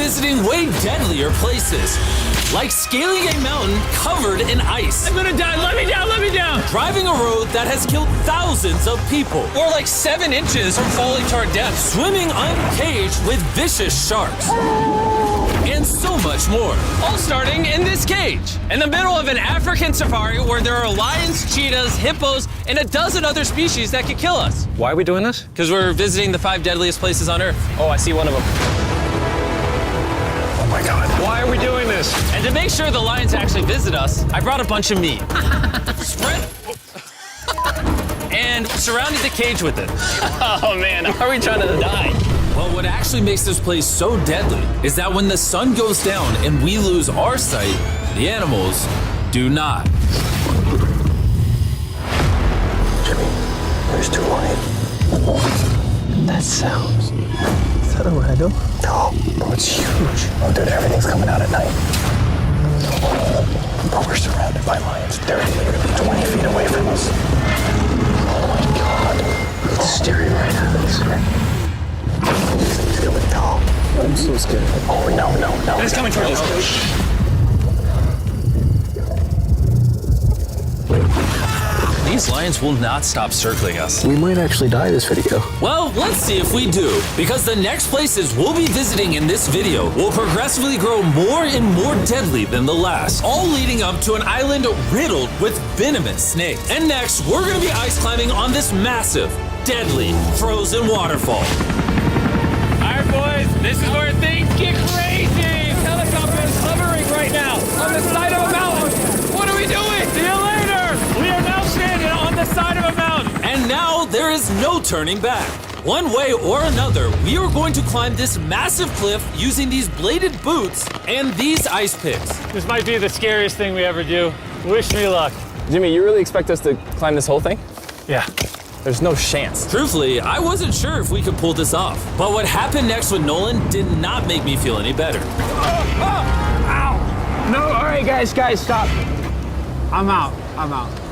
visiting way deadlier places, like scaling a mountain covered in ice. I'm gonna die, let me down, let me down! Driving a road that has killed thousands of people. Or like 7 inches from falling to our death. Swimming uncaged with vicious sharks. And so much more. All starting in this cage, in the middle of an African safari where there are lions, cheetahs, hippos, and a dozen other species that could kill us. Why are we doing this? Because we're visiting the 5 deadliest places on Earth. Oh, I see one of them. Oh my God. Why are we doing this? And to make sure the lions actually visit us, I brought a bunch of meat. Spread. And surrounded the cage with it. Oh man, are we trying to die? But what actually makes this place so deadly is that when the sun goes down and we lose our sight, the animals do not. Jimmy, there's 2 lions. That sounds... Is that a rhino? No, bro, it's huge. Oh, dude, everything's coming out at night. Bro, we're surrounded by lions. They're literally 20 feet away from us. Oh my God. It's staring right at us. He's going tall. I'm so scared. Oh, no. It's coming towards us. These lions will not stop circling us. We might actually die this video. Well, let's see if we do, because the next places we'll be visiting in this video will progressively grow more and more deadly than the last, all leading up to an island riddled with venomous snakes. And next, we're gonna be ice climbing on this massive, deadly, frozen waterfall. All right, boys, this is where things get crazy. Helicopter is hovering right now on the side of a mountain. What are we doing? See you later. We are now standing on the side of a mountain. And now there is no turning back. One way or another, we are going to climb this massive cliff using these bladed boots and these ice picks. This might be the scariest thing we ever do. Wish me luck. Jimmy, you really expect us to climb this whole thing? Yeah. There's no chance. Truthfully, I wasn't sure if we could pull this off. But what happened next with Nolan did not make me feel any better. Ow! No, all right, guys, stop. I'm out.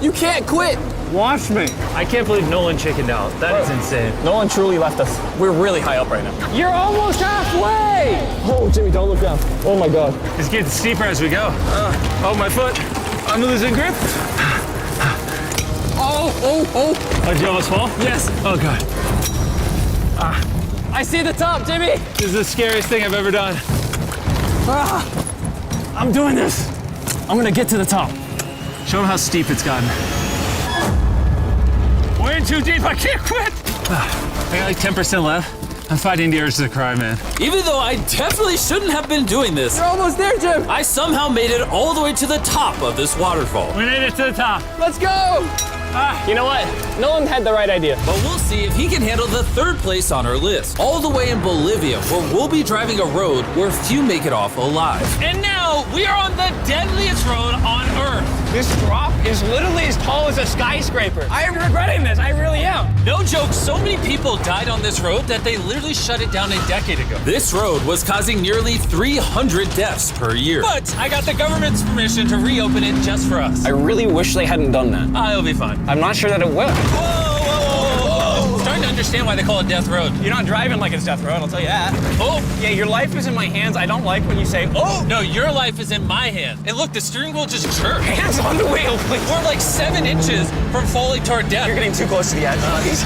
You can't quit. Watch me. I can't believe Nolan chickened out. That is insane. Nolan truly left us. We're really high up right now. You're almost halfway! Oh, Jimmy, don't look down. Oh my God. It's getting steeper as we go. Oh, my foot. I'm losing grip. Oh. Oh, did you almost fall? Yes. Oh, God. I see the top, Jimmy. This is the scariest thing I've ever done. I'm doing this. I'm gonna get to the top. Show them how steep it's gotten. We're in too deep, I can't quit. I got like 10% left. I'm fighting the urge to cry, man. Even though I definitely shouldn't have been doing this, You're almost there, Jim. I somehow made it all the way to the top of this waterfall. We made it to the top. Let's go. You know what? Nolan had the right idea. But we'll see if he can handle the 3rd place on our list, all the way in Bolivia, where we'll be driving a road where few make it off alive. And now we are on the deadliest road on Earth. This drop is literally as tall as a skyscraper. I am regretting this, I really am. No joke, so many people died on this road that they literally shut it down a decade ago. This road was causing nearly 300 deaths per year. But I got the government's permission to reopen it just for us. I really wish they hadn't done that. It'll be fine. I'm not sure that it will. I'm starting to understand why they call it Death Road. You're not driving like it's death road, I'll tell you that. Oh, Yeah, your life is in my hands. I don't like when you say, oh. no, your life is in my hand. And look, the steering wheel just jerked. Hands on the wheel, please. We're like 7 inches from falling to our death. You're getting too close to the edge. Please.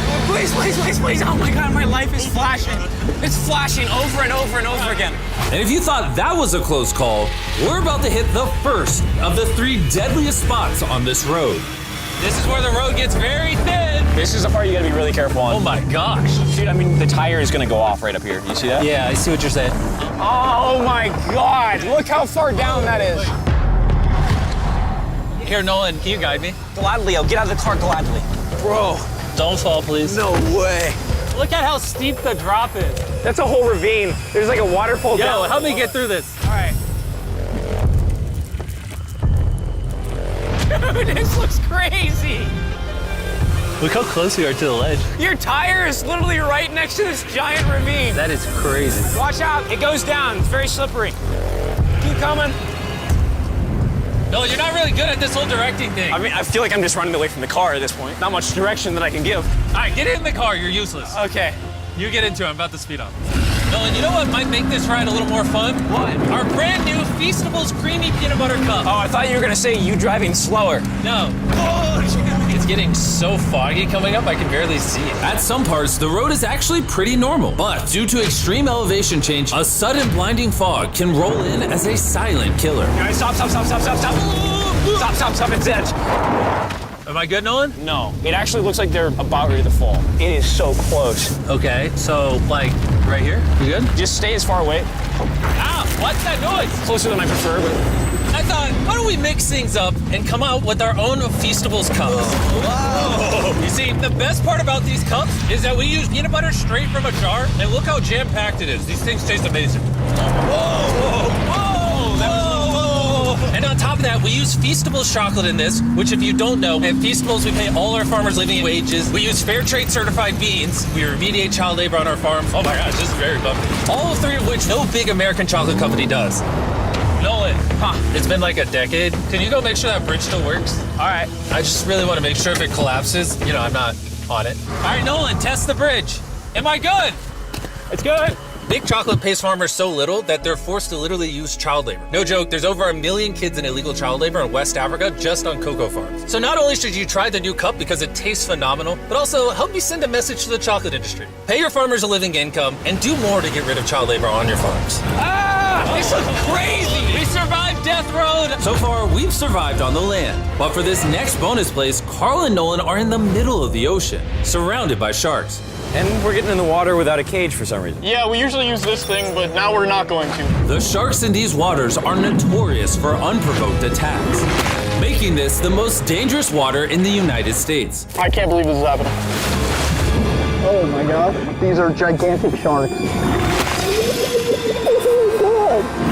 Oh my God, my life is flashing. It's flashing over and over and over again. And if you thought that was a close call, we're about to hit the first of the 3 deadliest spots on this road. This is where the road gets very thin. This is the part you gotta be really careful on. Oh my gosh. Dude, I mean, the tire is gonna go off right up here. You see that? Yeah, I see what you're saying. Oh my God, look how far down that is. Here, Nolan, can you guide me? Gladly, I'll get out of the car gladly. Bro. Don't fall, please. No way. Look at how steep the drop is. That's a whole ravine. There's like a waterfall Yo, down. help me get through this. All right. Dude, this looks crazy. Look how close we are to the ledge. Your tire is literally right next to this giant ravine. That is crazy. Watch out, it goes down. It's very slippery. Keep coming. No, you're not really good at this whole directing thing. I mean, I feel like I'm just running away from the car at this point. Not much direction that I can give. All right, get in the car. You're useless. Okay. You get into it. I'm about to speed up. Nolan, you know what might make this ride a little more fun? What? Our brand new Feastables Creamy Peanut Butter Cup. Oh, I thought you were gonna say you driving slower. No. It's getting so foggy coming up, I can barely see it. At some parts, the road is actually pretty normal, but due to extreme elevation change, a sudden blinding fog can roll in as a silent killer. Guys, stop. Stop, it's edge. Am I good, Nolan? No, it actually looks like they're about ready to fall. It is so close. Okay, so like right here? You good? Just stay as far away. Ah, what's that noise? Closer than I prefer, but... I thought, why don't we mix things up and come out with our own Feastables cups? Whoa. You see, the best part about these cups is that we use peanut butter straight from a jar, and look how jam-packed it is. These things taste amazing. And on top of that, we use Feastables chocolate in this, which if you don't know, at Feastables we pay all our farmers living wages. We use fair trade certified beans. We remediate child labor on our farms. Oh my gosh, this is very bumpy. All three of which no big American chocolate company does. Nolan, it's been like a decade. Can you go make sure that bridge still works? All right. I just really want to make sure if it collapses, you know, I'm not on it. All right, Nolan, test the bridge. Am I good? It's good. Big chocolate pays farmers so little that they're forced to literally use child labor. No joke, there's over 1 million kids in illegal child labor in West Africa just on cocoa farms. So not only should you try the new cup because it tastes phenomenal, but also help me send a message to the chocolate industry. Pay your farmers a living income and do more to get rid of child labor on your farms. This looks crazy. We survived Death Road! So far, we've survived on the land. But for this next bonus place, Carl and Nolan are in the middle of the ocean, surrounded by sharks. And we're getting in the water without a cage for some reason. Yeah, we usually use this thing, but now we're not going to. The sharks in these waters are notorious for unprovoked attacks, making this the most dangerous water in the United States. I can't believe this is happening. Oh my gosh, these are gigantic sharks.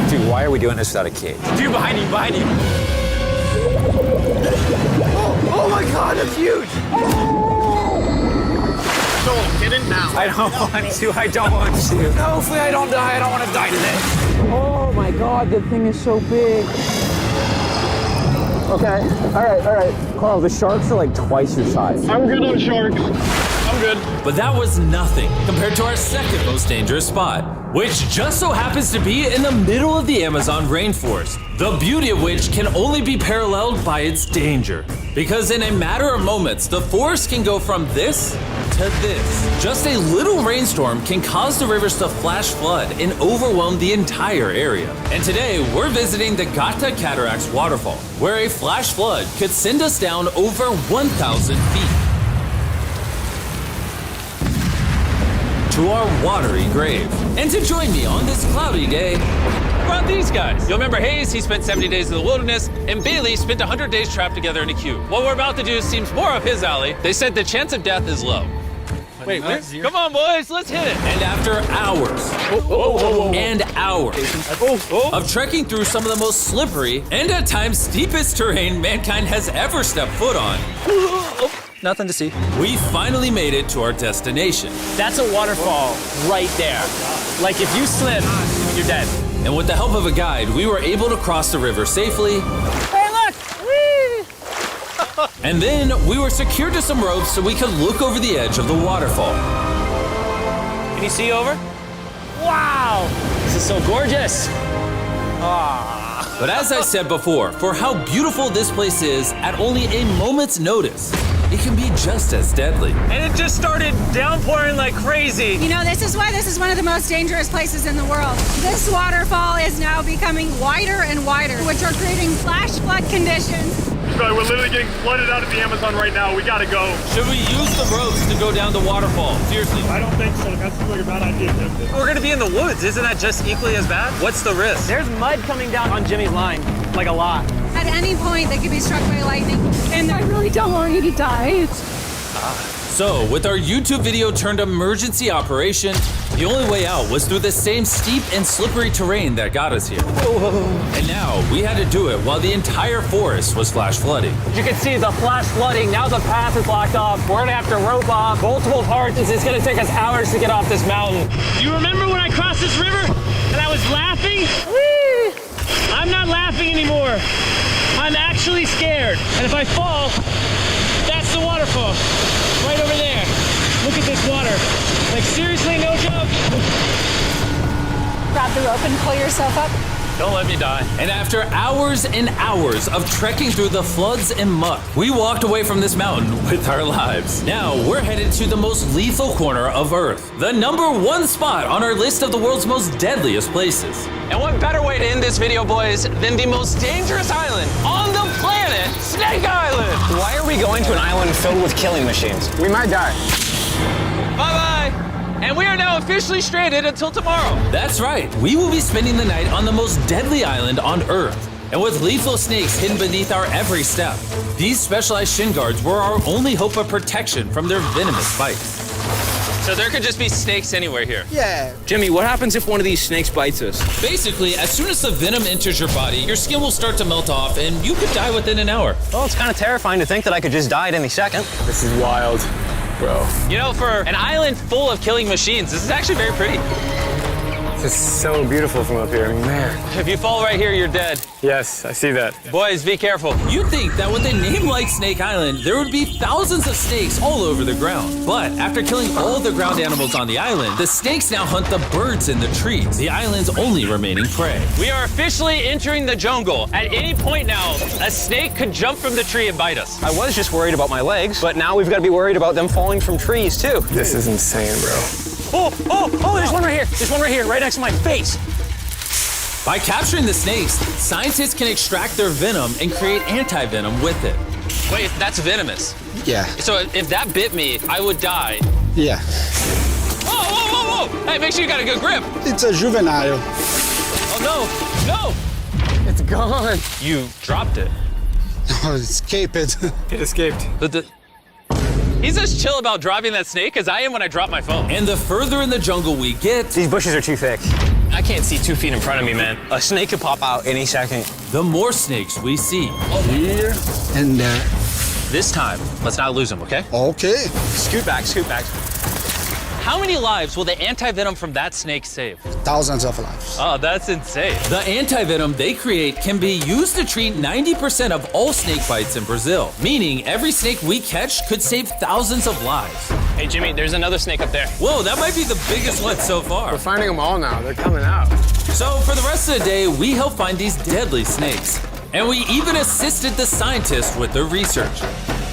Dude, why are we doing this without a cage? Dude, behind you. Oh my God, that's huge. Get in now. I don't want to. No, hopefully I don't die. I don't want to die today. Oh my God, that thing is so big. Okay, all right. Carl, the sharks are like twice your size. I'm good on sharks. I'm good. But that was nothing compared to our second most dangerous spot, which just so happens to be in the middle of the Amazon rainforest, the beauty of which can only be paralleled by its danger. Because in a matter of moments, the forest can go from this to this. Just a little rainstorm can cause the rivers to flash flood and overwhelm the entire area. And today, we're visiting the Gata Cataracts waterfall, where a flash flood could send us down over 1,000 feet to our watery grave. And to join me on this cloudy day, What about these guys? You'll remember Hayes, he spent 70 days in the wilderness, and Bailey spent 100 days trapped together in a cube. What we're about to do seems more up his alley. They said the chance of death is low. Wait, come on, boys, let's hit it. and after hours and hours of trekking through some of the most slippery and at times steepest terrain mankind has ever stepped foot on, Nothing to see. we finally made it to our destination. That's a waterfall right there. Like if you slip, you're dead. And with the help of a guide, we were able to cross the river safely. Hey, look! Whee! And then we were secured to some ropes so we could look over the edge of the waterfall. Can you see over? Wow! This is so gorgeous. But as I said before, for how beautiful this place is, at only a moment's notice, it can be just as deadly. And it just started downpouring like crazy. You know, this is why this is one of the most dangerous places in the world. This waterfall is now becoming wider and wider, which are creating flash flood conditions. Sorry, we're literally getting flooded out of the Amazon right now. We gotta go. Should we use the ropes to go down the waterfall? Seriously. I don't think so. That seems like a bad idea. We're gonna be in the woods. Isn't that just equally as bad? What's the risk? There's mud coming down on Jimmy's line, like a lot. At any point, they could be struck by lightning. And I really don't want you to die. So, with our YouTube video turned emergency operation, the only way out was through the same steep and slippery terrain that got us here. And now, we had to do it while the entire forest was flash flooding. You can see the flash flooding. Now the path is locked off. We're gonna have to rope off multiple parts. It's gonna take us hours to get off this mountain. You remember when I crossed this river and I was laughing? Whee! I'm not laughing anymore. I'm actually scared. And if I fall, that's the waterfall. Right over there. Look at this water. Like seriously, no joke. grab the rope and pull yourself up. Don't let me die. And after hours and hours of trekking through the floods and muck, we walked away from this mountain with our lives. Now we're headed to the most lethal corner of Earth, the #1 spot on our list of the world's most deadliest places. And what better way to end this video, boys, than the most dangerous island on the planet, Snake Island? Why are we going to an island filled with killing machines? We might die. Bye-bye. And we are now officially stranded until tomorrow. That's right, we will be spending the night on the most deadly island on Earth. And with lethal snakes hidden beneath our every step, these specialized shin guards were our only hope of protection from their venomous bites. So there could just be snakes anywhere here. Yeah. Jimmy, what happens if one of these snakes bites us? Basically, as soon as the venom enters your body, your skin will start to melt off and you could die within an hour. Well, it's kind of terrifying to think that I could just die at any second. This is wild, bro. You know, for an island full of killing machines, this is actually very pretty. It's so beautiful from up here, man. If you fall right here, you're dead. Yes, I see that. Boys, be careful. You'd think that with a name like Snake Island, there would be thousands of snakes all over the ground. But after killing all the ground animals on the island, the snakes now hunt the birds in the trees, the island's only remaining prey. We are officially entering the jungle. At any point now, a snake could jump from the tree and bite us. I was just worried about my legs, but now we've got to be worried about them falling from trees, too. This is insane, bro. Oh, there's one right here. There's one right here, right next to my face. By capturing the snakes, scientists can extract their venom and create anti-venom with it. Wait, that's venomous. Yeah. So if that bit me, I would die. Yeah. Whoa! Hey, make sure you got a good grip. It's a juvenile. Oh, no! It's gone. You dropped it. Oh, escape it. It escaped. He's as chill about dropping that snake as I am when I drop my phone. And the further in the jungle we get, These bushes are too thick. I can't see 2 feet in front of me, man. A snake could pop out any second. the more snakes we see. Here and there. This time, let's not lose him, okay? Okay. Scoot back, scoot back. How many lives will the anti-venom from that snake save? Thousands of lives. Oh, that's insane. The anti-venom they create can be used to treat 90% of all snake bites in Brazil, meaning every snake we catch could save thousands of lives. Hey, Jimmy, there's another snake up there. Whoa, that might be the biggest one so far. We're finding them all now. They're coming out. So for the rest of the day, we help find these deadly snakes. And we even assisted the scientists with their research.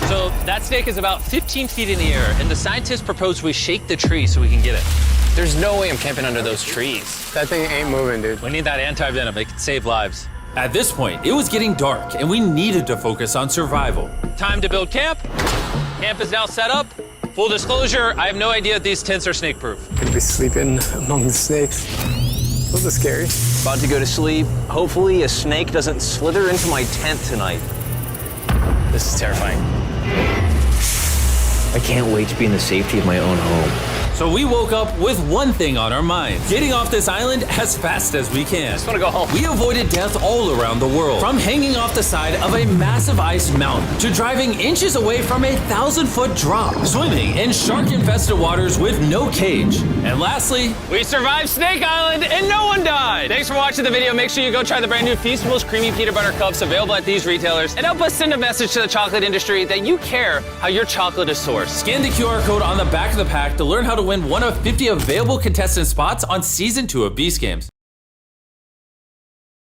So that snake is about 15 feet in the air, and the scientists proposed we shake the tree so we can get it. There's no way I'm camping under those trees. That thing ain't moving, dude. We need that anti-venom. It can save lives. At this point, it was getting dark and we needed to focus on survival. Time to build camp. Camp is now set up. Full disclosure, I have no idea if these tents are snake-proof. Could be sleeping among the snakes. Those are scary. About to go to sleep. Hopefully a snake doesn't slither into my tent tonight. This is terrifying. I can't wait to be in the safety of my own home. So we woke up with one thing on our minds: getting off this island as fast as we can. Just want to go home. We avoided death all around the world, from hanging off the side of a massive ice mountain to driving inches away from a 1,000-foot drop, swimming in shark-infested waters with no cage. And lastly, We survived Snake Island and no one died. Thanks for watching the video. Make sure you go try the brand new Feastables Creamy Peanut Butter Cups available at these retailers, and help us send a message to the chocolate industry that you care how your chocolate is sourced. scan the QR code on the back of the pack to learn how to win one of 50 available contestant spots on Season 2 of Beast Games.